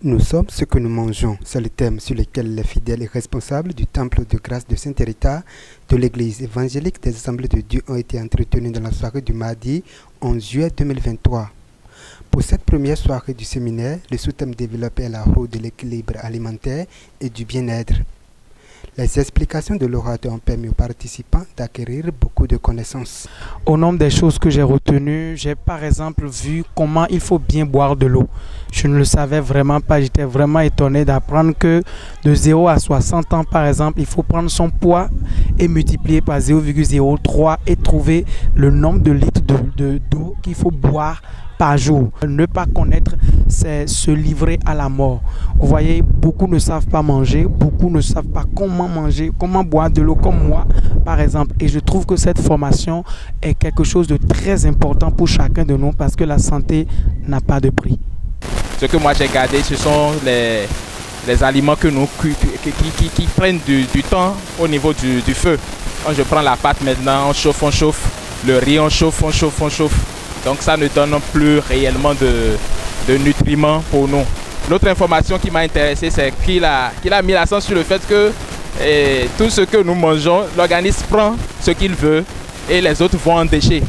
Nous sommes ce que nous mangeons. C'est le thème sur lequel les fidèles et responsables du temple de grâce de Sainte-Rita de l'église évangélique des Assemblées de Dieu ont été entretenus dans la soirée du mardi 11 juillet 2023. Pour cette première soirée du séminaire, le sous-thème développé est la roue de l'équilibre alimentaire et du bien-être. Les explications de l'orateur ont permis aux participants d'acquérir beaucoup de connaissances. Au nombre des choses que j'ai retenues, j'ai par exemple vu comment il faut bien boire de l'eau. Je ne le savais vraiment pas, j'étais vraiment étonné d'apprendre que de 0 à 60 ans par exemple, il faut prendre son poids et multiplier par 0,03 et trouver le nombre de litres d'eau qu'il faut boire par jour. Ne pas connaître, c'est se livrer à la mort. Vous voyez, beaucoup ne savent pas manger, beaucoup ne savent pas comment manger, comment boire de l'eau comme moi, par exemple. Et je trouve que cette formation est quelque chose de très important pour chacun de nous parce que la santé n'a pas de prix. Ce que moi j'ai gardé, ce sont les aliments que nous, qui prennent du temps au niveau du feu. Quand je prends la pâte maintenant, on chauffe, le riz on chauffe. Donc ça ne donne plus réellement de nutriments pour nous. L'autre information qui m'a intéressé, c'est qu'il a mis l'accent sur le fait que tout ce que nous mangeons, l'organisme prend ce qu'il veut et les autres vont en déchets.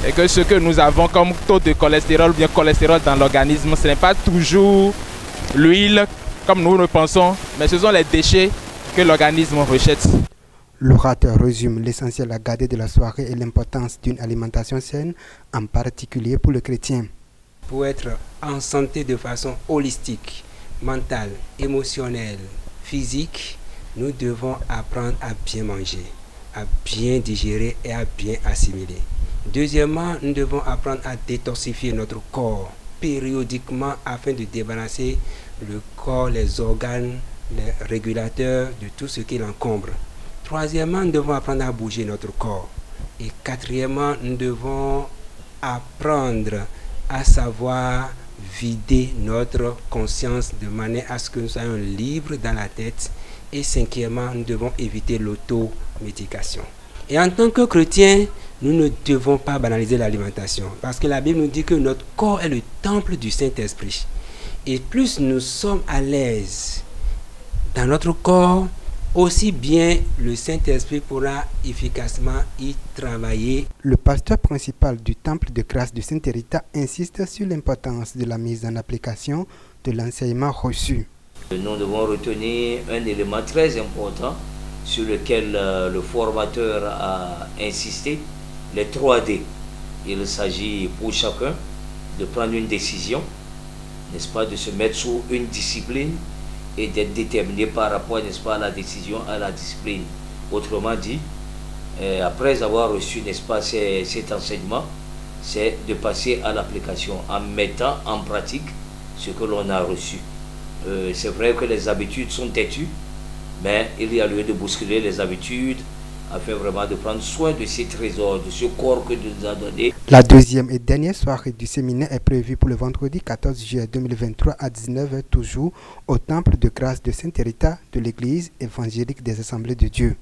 Et que ce que nous avons comme taux de cholestérol ou bien cholestérol dans l'organisme, ce n'est pas toujours l'huile comme nous le pensons, mais ce sont les déchets que l'organisme rejette. L'orateur résume l'essentiel à garder de la soirée et l'importance d'une alimentation saine, en particulier pour le chrétien. Pour être en santé de façon holistique, mentale, émotionnelle, physique, nous devons apprendre à bien manger, à bien digérer et à bien assimiler. Deuxièmement, nous devons apprendre à détoxifier notre corps périodiquement afin de débarrasser le corps, les organes, les régulateurs de tout ce qui l'encombre. Troisièmement, nous devons apprendre à bouger notre corps. Et quatrièmement, nous devons apprendre à savoir vider notre conscience de manière à ce que nous soyons libres dans la tête. Et cinquièmement, nous devons éviter l'automédication. Et en tant que chrétiens, nous ne devons pas banaliser l'alimentation. Parce que la Bible nous dit que notre corps est le temple du Saint-Esprit. Et plus nous sommes à l'aise dans notre corps, aussi bien le Saint-Esprit pourra efficacement y travailler. Le pasteur principal du temple de grâce de Sainte-Rita insiste sur l'importance de la mise en application de l'enseignement reçu. Nous devons retenir un élément très important sur lequel le formateur a insisté, les 3D. Il s'agit pour chacun de prendre une décision, n'est-ce pas, de se mettre sous une discipline et d'être déterminé par rapport, n'est-ce pas, à la décision, à la discipline. Autrement dit, après avoir reçu, n'est-ce pas, cet enseignement, c'est de passer à l'application en mettant en pratique ce que l'on a reçu. C'est vrai que les habitudes sont têtues, mais il y a lieu de bousculer les habitudes afin vraiment de prendre soin de ces trésors, de ce corps que Dieu nous a donné. La deuxième et dernière soirée du séminaire est prévue pour le vendredi 14 juillet 2023 à 19h toujours au temple de grâce de Sainte-Rita de l'église évangélique des Assemblées de Dieu.